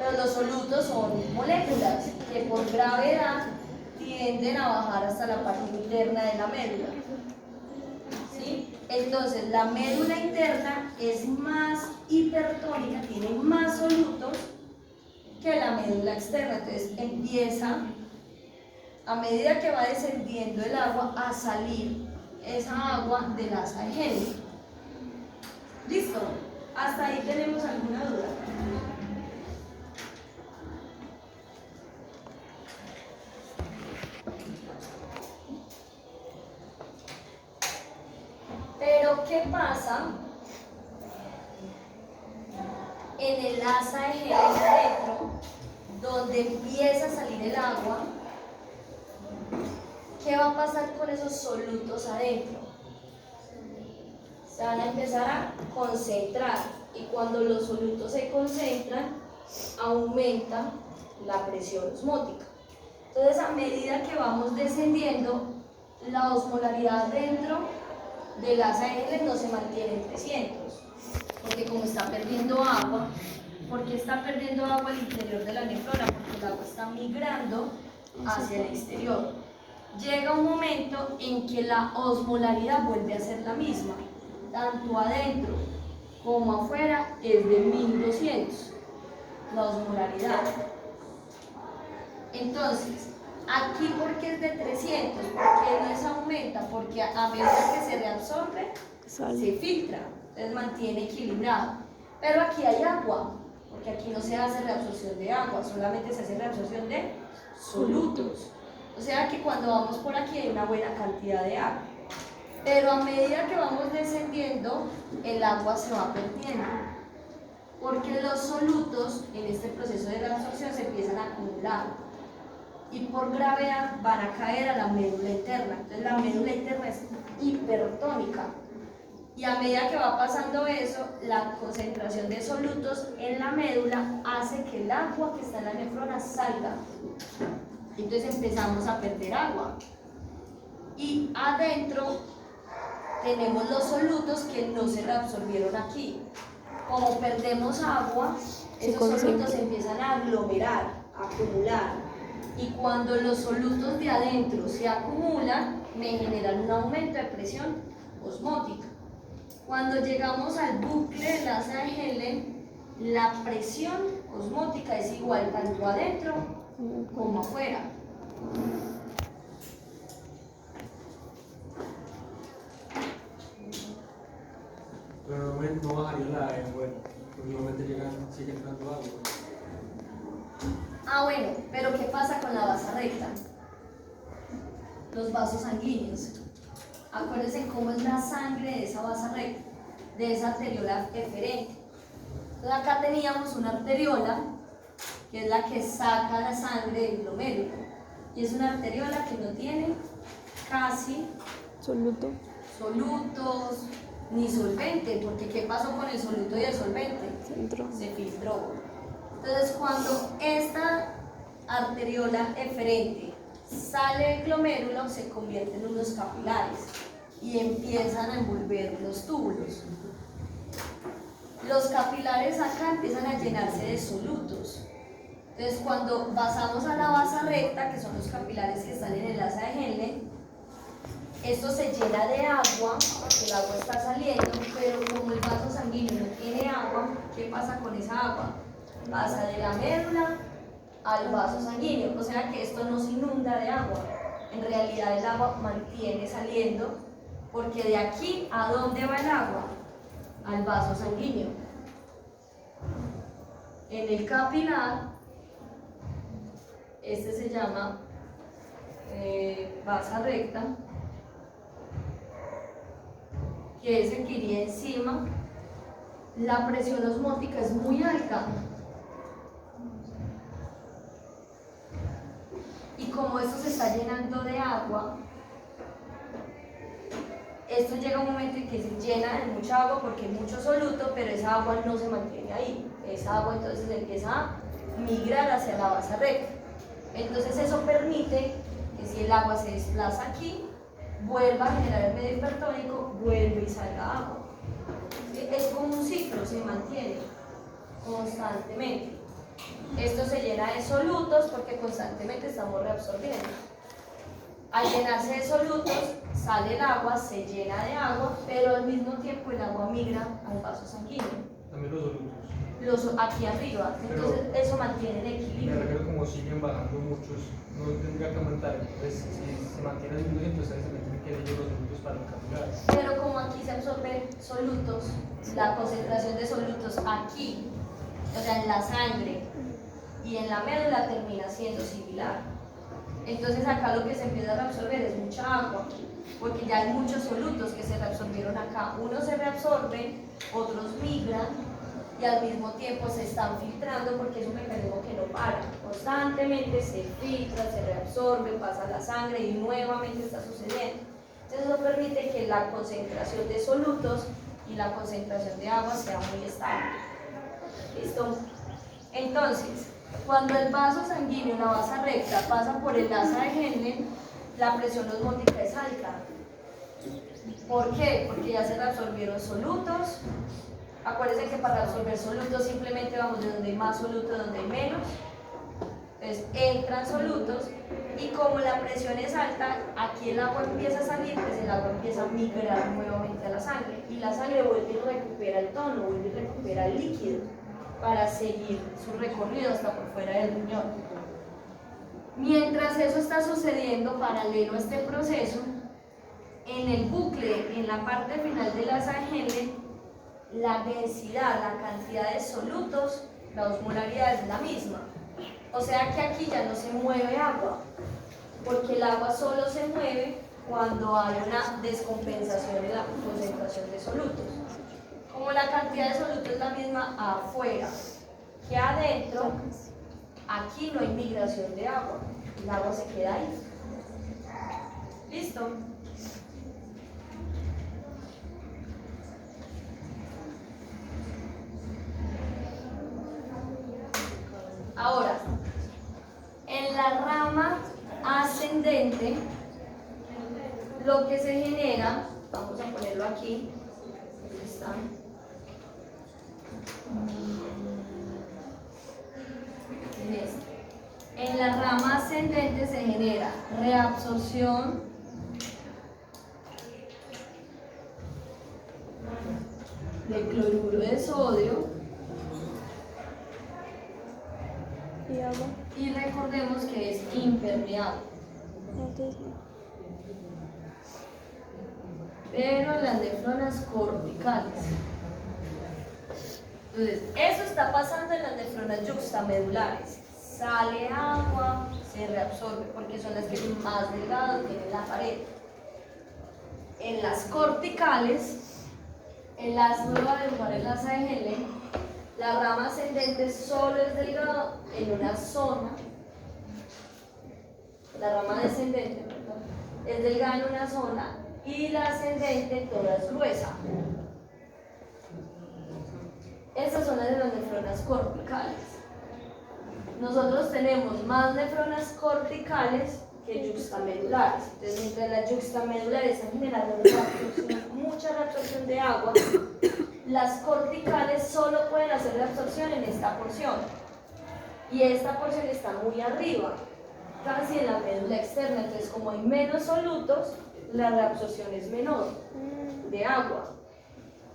pero los solutos son moléculas que por gravedad tienden a bajar hasta la parte interna de la médula. ¿Sí? Entonces la médula interna es más hipertónica, tiene más solutos que la médula externa. Entonces empieza, a medida que va descendiendo el agua, a salir esa agua del asa de Henle. ¿Listo? ¿Hasta ahí tenemos alguna duda? Pero ¿qué pasa en el asa de Henle adentro, donde empieza a salir el agua? ¿Qué va a pasar con esos solutos adentro? Se van a empezar a concentrar, y cuando los solutos se concentran, aumenta la presión osmótica. Entonces, a medida que vamos descendiendo, la osmolaridad dentro del asa de Henle no se mantiene en 300, porque como está perdiendo agua, ¿por qué está perdiendo agua al interior de la nefrona? Porque el agua está migrando hacia el exterior. Llega un momento en que la osmolaridad vuelve a ser la misma, tanto adentro como afuera es de 1200, la osmolaridad. Entonces, aquí, ¿por qué es de 300? ¿Por qué no es aumenta? Porque a medida que se reabsorbe, se filtra, entonces mantiene equilibrado. Pero aquí hay agua, porque aquí no se hace reabsorción de agua, solamente se hace reabsorción de solutos. O sea que cuando vamos por aquí hay una buena cantidad de agua. Pero a medida que vamos descendiendo, el agua se va perdiendo, porque los solutos en este proceso de reabsorción se empiezan a acumular y por gravedad van a caer a la médula interna. Entonces la médula interna es hipertónica, y a medida que va pasando eso, la concentración de solutos en la médula hace que el agua que está en la nefrona salga. Entonces empezamos a perder agua, y adentro tenemos los solutos que no se reabsorbieron aquí. Como perdemos agua, esos solutos se empiezan a aglomerar, a acumular, y cuando los solutos de adentro se acumulan, me generan un aumento de presión osmótica. Cuando llegamos al bucle del asa de Henle, la presión osmótica es igual tanto adentro como afuera. Pero no bajaría la de afuera, porque normalmente sigue entrando agua. Ah, bueno, pero ¿qué pasa con la base recta? Los vasos sanguíneos. Acuérdense cómo es la sangre de esa base recta, de esa arteriola eferente. Entonces acá teníamos una arteriola, que es la que saca la sangre del glomérulo, y es una arteriola que no tiene casi solutos ni solvente, porque ¿qué pasó con el soluto y el solvente? Se filtró. Entonces, cuando esta arteriola eferente sale del glomérulo, se convierte en unos capilares y empiezan a envolver los túbulos. Los capilares acá empiezan a llenarse de solutos. Entonces, cuando pasamos a la base recta, que son los capilares que están en el asa de Henle, esto se llena de agua, porque el agua está saliendo, pero como el vaso sanguíneo no tiene agua, ¿qué pasa con esa agua? Pasa de la médula al vaso sanguíneo, o sea que esto no se inunda de agua. En realidad el agua mantiene saliendo, porque de aquí, ¿a dónde va el agua? Al vaso sanguíneo. En el capilar, este se llama basa recta, que es el que iría encima, la presión osmótica es muy alta. Y como esto se está llenando de agua, esto llega a un momento en que se llena de mucha agua porque hay mucho soluto, pero esa agua no se mantiene ahí. Esa agua entonces empieza a migrar hacia la base recta. Entonces eso permite que si el agua se desplaza aquí, vuelva a generar el medio hipertónico, vuelve y salga agua. Es como un ciclo, se mantiene constantemente. Esto se llena de solutos porque constantemente estamos reabsorbiendo. Al llenarse de solutos, sale el agua, se llena de agua, pero al mismo tiempo el agua migra al vaso sanguíneo. También los solutos. Aquí arriba, entonces eso mantiene el Me equilibrio. refiero como siguen bajando muchos, no tendría que aumentar. Entonces, si se mantiene el mismo tiempo, ustedes también tienen que elegir los solutos para calcular. Pero como aquí se absorben solutos, la concentración de solutos aquí, o sea, en la sangre y en la médula termina siendo similar. Entonces acá lo que se empieza a reabsorber es mucha agua, porque ya hay muchos solutos que se reabsorbieron acá. Unos se reabsorben, otros migran y al mismo tiempo se están filtrando porque es un mecanismo que no para. Constantemente se filtra, se reabsorbe, pasa a la sangre y nuevamente está sucediendo. Entonces eso permite que la concentración de solutos y la concentración de agua sea muy estable. ¿Listo? Entonces, cuando el vaso sanguíneo, la vasa recta, pasa por el asa de Henle, la presión osmótica es alta. ¿Por qué? Porque ya se reabsorbieron solutos. Acuérdense que para absorber solutos simplemente vamos de donde hay más solutos, donde hay menos. Entonces entran solutos y como la presión es alta, aquí el agua empieza a salir, pues el agua empieza a migrar nuevamente a la sangre y la sangre vuelve y recupera el tono, vuelve y recupera el líquido para seguir su recorrido hasta por fuera del riñón. Mientras eso está sucediendo, paralelo a este proceso, en el bucle, en la parte final de la asa de Henle, la densidad, la cantidad de solutos, la osmolaridad es la misma. O sea que aquí ya no se mueve agua, porque el agua solo se mueve cuando hay una descompensación en la concentración de solutos. Como la cantidad de solutos es la misma afuera que adentro, aquí no hay migración de agua, el agua se queda ahí. ¿Listo? Ahora, en la rama ascendente, lo que se genera, vamos a ponerlo aquí, ahí está. En la rama ascendente se genera reabsorción de cloruro de sodio y recordemos que es impermeable. Pero las nefronas corticales. Entonces, eso está pasando en las nefronas yuxtamedulares. Sale agua, se reabsorbe, porque son las que más delgadas tienen la pared. En las corticales, en las nuevas de lugar en la asa de Henle, la rama ascendente solo es delgada en una zona. La rama descendente, perdón, es delgada en una zona y la ascendente toda es gruesa. Estas son las de las nefronas corticales. Nosotros tenemos más nefronas corticales que yuxtamedulares. Entonces, mientras las yuxtamedulares están generando mucha reabsorción de agua, las corticales solo pueden hacer reabsorción en esta porción. Y esta porción está muy arriba, casi en la médula externa. Entonces, como hay menos solutos, la reabsorción es menor de agua.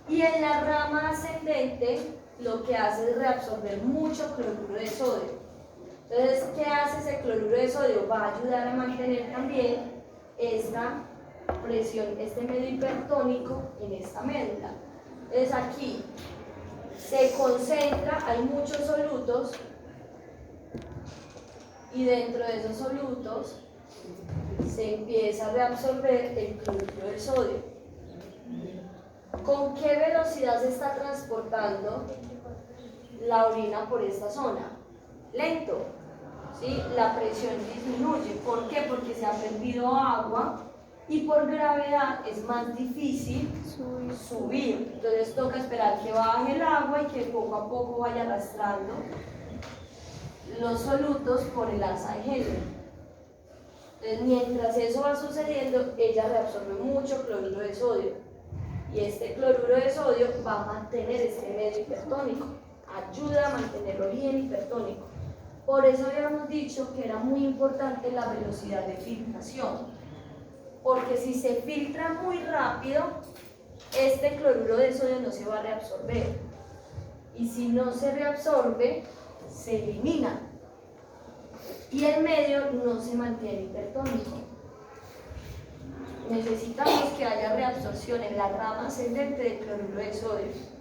Y en la rama ascendente, lo que hace es reabsorber mucho cloruro de sodio. Entonces, ¿qué hace ese cloruro de sodio? Va a ayudar a mantener también esta presión, este medio hipertónico en esta médula. Entonces, aquí se concentra, hay muchos solutos y dentro de esos solutos se empieza a reabsorber el cloruro de sodio. ¿Con qué velocidad se está transportando la orina por esta zona? Lento, ¿sí? La presión disminuye. ¿Por qué? Porque se ha perdido agua y por gravedad es más difícil subir. Entonces toca esperar que baje el agua y que poco a poco vaya arrastrando los solutos por el asa de Henle. Entonces, mientras eso va sucediendo, ella reabsorbe mucho cloruro de sodio. Y este cloruro de sodio va a mantener este medio hipertónico, ayuda a mantenerlo bien hipertónico. Por eso habíamos dicho que era muy importante la velocidad de filtración, porque si se filtra muy rápido, este cloruro de sodio no se va a reabsorber, y si no se reabsorbe, se elimina, y el medio no se mantiene hipertónico. Necesitamos que haya reabsorción en la rama ascendente del cloruro de sodio.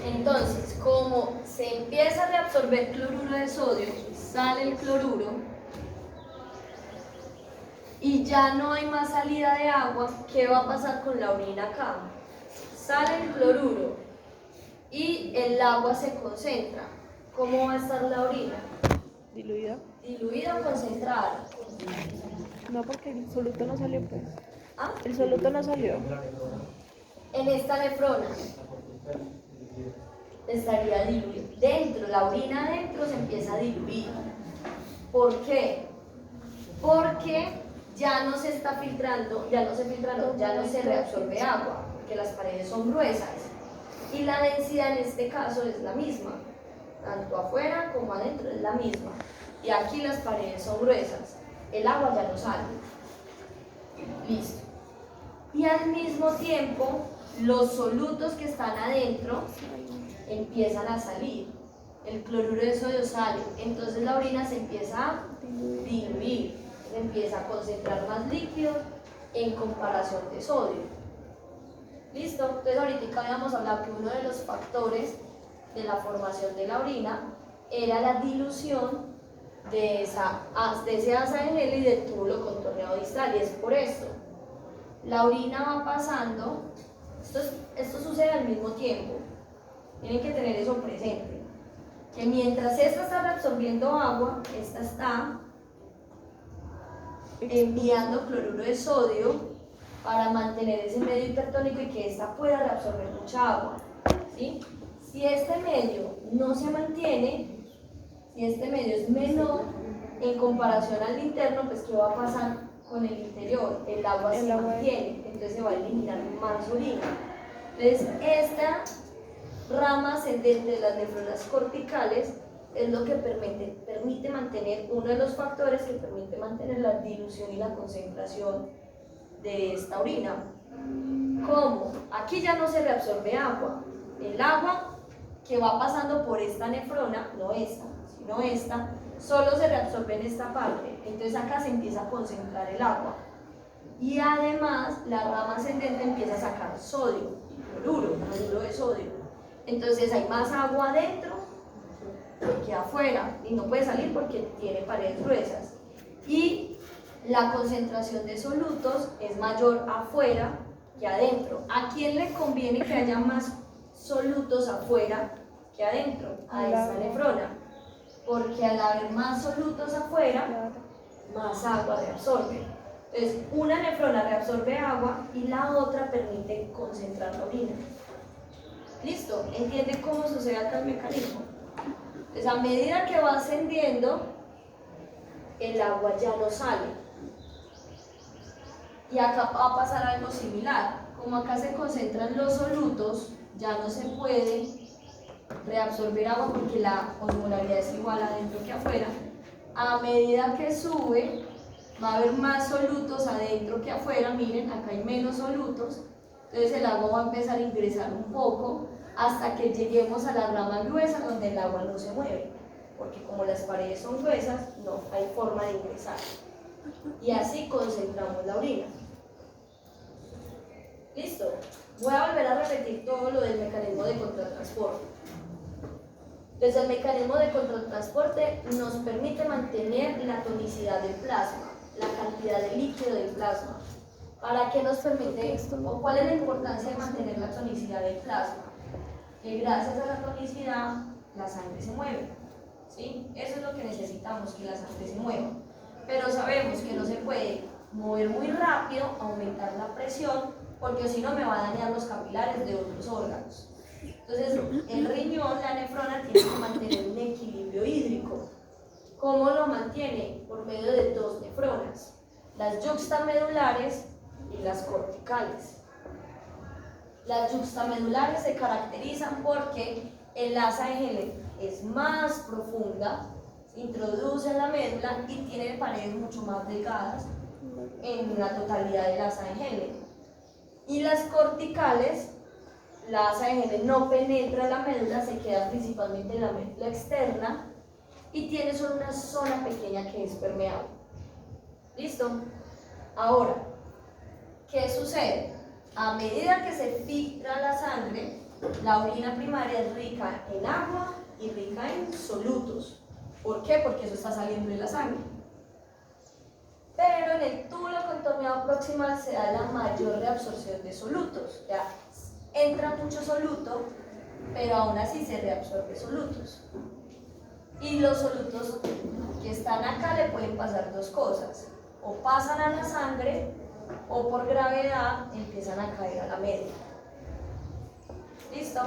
Entonces, como se empieza a reabsorber cloruro de sodio, sale el cloruro y ya no hay más salida de agua, ¿qué va a pasar con la orina acá? Sale el cloruro y el agua se concentra. ¿Cómo va a estar la orina? ¿Diluida? ¿Diluida o concentrada? No, porque el soluto no salió, pues. ¿Ah? El soluto no salió. En esta nefrona estaría diluido. Dentro, la orina adentro se empieza a diluir. ¿Por qué? Porque ya no se está filtrando, ya no se reabsorbe agua, porque las paredes son gruesas. Y la densidad en este caso es la misma, tanto afuera como adentro es la misma. Y aquí las paredes son gruesas, el agua ya no sale. Listo. Y al mismo tiempo, los solutos que están adentro empiezan a salir. El cloruro de sodio sale, entonces la orina se empieza a diluir, se empieza a concentrar más líquido en comparación de sodio. ¿Listo? Entonces ahorita habíamos hablado que uno de los factores de la formación de la orina era la dilución de ese asa de gel y del túbulo contorneado distal, y es por esto. La orina va pasando, esto sucede al mismo tiempo, tienen que tener eso presente, que mientras esta está reabsorbiendo agua, esta está enviando cloruro de sodio para mantener ese medio hipertónico y que esta pueda reabsorber mucha agua, ¿sí? Si este medio no se mantiene, si este medio es menor en comparación al interno, pues ¿qué va a pasar con el interior? El agua se mantiene, entonces se va a eliminar más orina. Entonces esta rama ascendente de las nefronas corticales es lo que permite mantener, uno de los factores que permite mantener la dilución y la concentración de esta orina. ¿Cómo? Aquí ya no se reabsorbe agua. El agua que va pasando por esta nefrona, no esta, sino esta, solo se reabsorbe en esta parte. Entonces acá se empieza a concentrar el agua. Y además la rama ascendente empieza a sacar sodio, cloruro de sodio. Entonces hay más agua adentro que afuera y no puede salir porque tiene paredes gruesas. Y la concentración de solutos es mayor afuera que adentro. ¿A quién le conviene que haya más solutos afuera que adentro? A esta nefrona, porque al haber más solutos afuera, más agua reabsorbe. Entonces, una nefrona reabsorbe agua y la otra permite concentrar la orina. ¿Listo? ¿Entienden cómo sucede acá el mecanismo? Entonces, a medida que va ascendiendo, el agua ya no sale. Y acá va a pasar algo similar. Como acá se concentran los solutos, ya no se puede reabsorber agua porque la osmolaridad es igual adentro que afuera. A medida que sube, va a haber más solutos adentro que afuera. Miren, acá hay menos solutos. Entonces el agua va a empezar a ingresar un poco hasta que lleguemos a la rama gruesa donde el agua no se mueve, porque como las paredes son gruesas, no hay forma de ingresar. Y así concentramos la orina. ¿Listo? Voy a volver a repetir todo lo del mecanismo de contratransporte. Entonces el mecanismo de contratransporte nos permite mantener la tonicidad del plasma, la cantidad de líquido del plasma. ¿Para qué nos permite o cuál es la importancia de mantener la tonicidad del plasma? Que gracias a la tonicidad la sangre se mueve, ¿sí? Eso es lo que necesitamos, que la sangre se mueva. Pero sabemos que no se puede mover muy rápido, aumentar la presión, porque si no me va a dañar los capilares de otros órganos. Entonces el riñón, la nefrona, tiene que mantener un equilibrio hídrico. ¿Cómo lo mantiene? Por medio de dos nefronas. las yuxtamedulares y las corticales. Las yuxtamedulares se caracterizan porque el asa de Henle es más profunda, se introduce en la médula y tiene paredes mucho más delgadas en la totalidad del asa de Henle. Y las corticales, la asa de Henle no penetra en la médula, se queda principalmente en la médula externa y tiene solo una zona pequeña que es permeable. ¿Listo? Ahora, ¿qué sucede? A medida que se filtra la sangre, la orina primaria es rica en agua y rica en solutos. ¿Por qué? Porque eso está saliendo de la sangre. Pero en el túbulo contorneado proximal se da la mayor reabsorción de solutos. Ya entra mucho soluto, pero aún así se reabsorbe solutos. Y los solutos que están acá le pueden pasar dos cosas. O pasan a la sangre o por gravedad empiezan a caer a la médula. ¿Listo?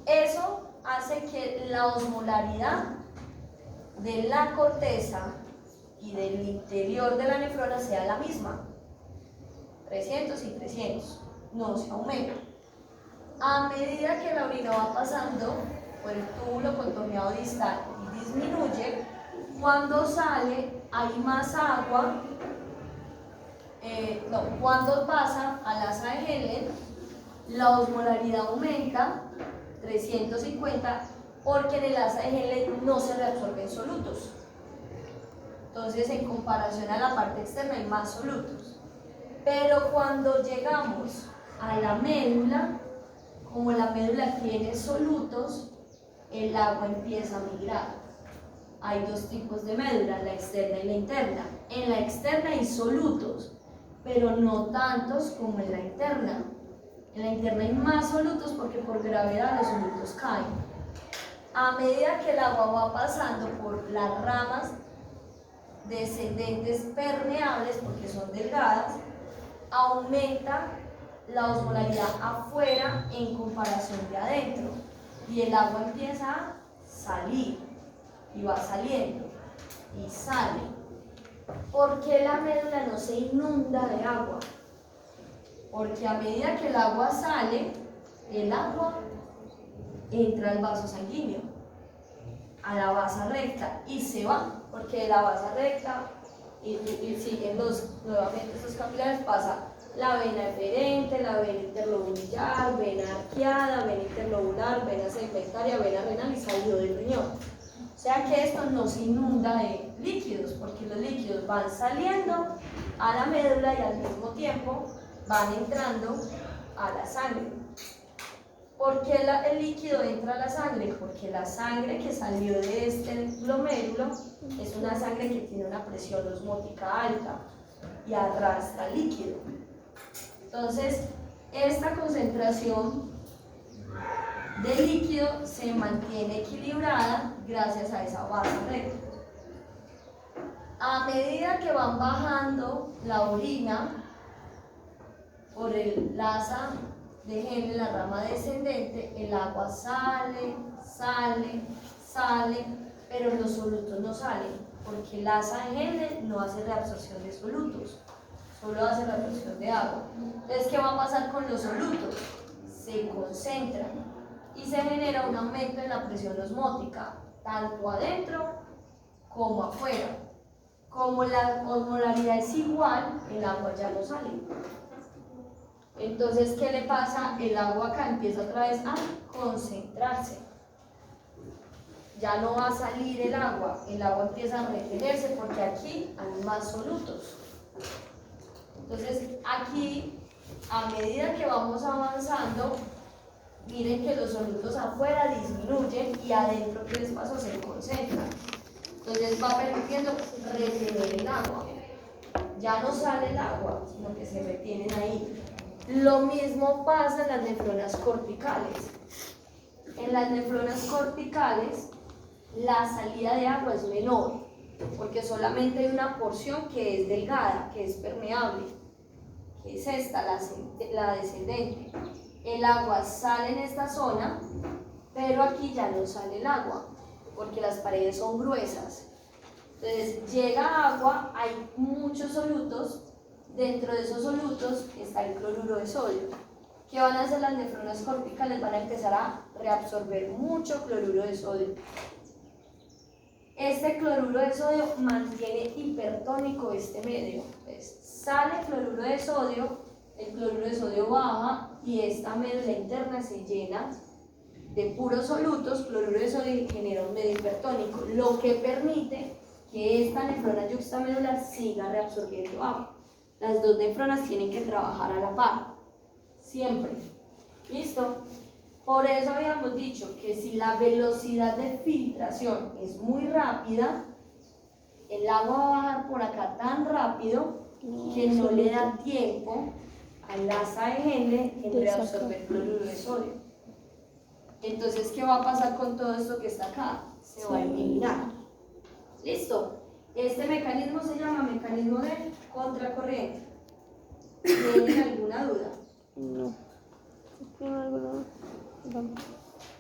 Eso hace que la osmolaridad de la corteza y del interior de la nefrona sea la misma. 300 y 300. No se aumenta. A medida que la orina va pasando por el túbulo contorneado distal y disminuye, cuando sale hay más agua. Cuando pasa al asa de Henle, la osmolaridad aumenta 350 porque en el asa de Henle no se reabsorben solutos. Entonces, en comparación a la parte externa hay más solutos. Pero cuando llegamos a la médula, como la médula tiene solutos, el agua empieza a migrar. Hay dos tipos de médula, la externa y la interna. En la externa hay solutos, pero no tantos como en la interna. En la interna hay más solutos porque por gravedad los solutos caen. A medida que el agua va pasando por las ramas descendentes permeables, porque son delgadas, aumenta la osmolaridad afuera en comparación de adentro y el agua empieza a salir y va saliendo y sale. ¿Por qué la médula no se inunda de agua? Porque a medida que el agua sale, el agua entra al vaso sanguíneo, a la vasa recta y se va, porque de la vasa recta y siguen nuevamente estos capilares, pasa la vena eferente, la vena interlobular, vena arqueada, vena interlobular, vena segmentaria, vena renal y salió del riñón. O sea que esto no se inunda de líquidos, porque los líquidos van saliendo a la médula y al mismo tiempo van entrando a la sangre. ¿Por qué el líquido entra a la sangre? Porque la sangre que salió de este glomérulo es una sangre que tiene una presión osmótica alta y arrastra líquido. Entonces, esta concentración de líquido se mantiene equilibrada gracias a esa vasa recta. A medida que van bajando la orina por el asa de Henle, la rama descendente, el agua sale, pero los solutos no salen, porque el asa de Henle no hace reabsorción de solutos, solo hace reabsorción de agua. Entonces, ¿qué va a pasar con los solutos? Se concentran y se genera un aumento en la presión osmótica, tanto adentro como afuera. Como la osmolaridad es igual, el agua ya no sale. Entonces, ¿qué le pasa? El agua acá empieza otra vez a concentrarse. Ya no va a salir el agua empieza a retenerse porque aquí hay más solutos. Entonces, aquí, a medida que vamos avanzando, miren que los solutos afuera disminuyen y adentro, ¿qué les pasa? Se concentran. Entonces va permitiendo retener el agua. Ya no sale el agua, sino que se retienen ahí. Lo mismo pasa en las nefronas corticales. En las nefronas corticales, la salida de agua es menor, porque solamente hay una porción que es delgada, que es permeable, que es esta, la descendente. El agua sale en esta zona, pero aquí ya no sale el agua, porque las paredes son gruesas. Entonces llega agua, hay muchos solutos. Dentro de esos solutos está el cloruro de sodio. ¿Qué van a hacer las nefronas corticales? Van a empezar a reabsorber mucho cloruro de sodio. Este cloruro de sodio mantiene hipertónico este medio. Entonces, sale cloruro de sodio, el cloruro de sodio baja y esta médula interna se llena de puros solutos, cloruro de sodio, y genera un medio hipertónico, lo que permite que esta nefrona yuxtamedular siga reabsorbiendo agua. Las dos nefronas tienen que trabajar a la par, siempre. ¿Listo? Por eso habíamos dicho que si la velocidad de filtración es muy rápida, el agua va a bajar por acá tan rápido que no le da tiempo al asa de Henle en reabsorber cloruro de sodio. Entonces, ¿qué va a pasar con todo esto que está acá? Se va a eliminar. ¿Listo? Este mecanismo se llama mecanismo de contracorriente. ¿Tienen alguna duda? No. ¿Tienen alguna duda? Vamos.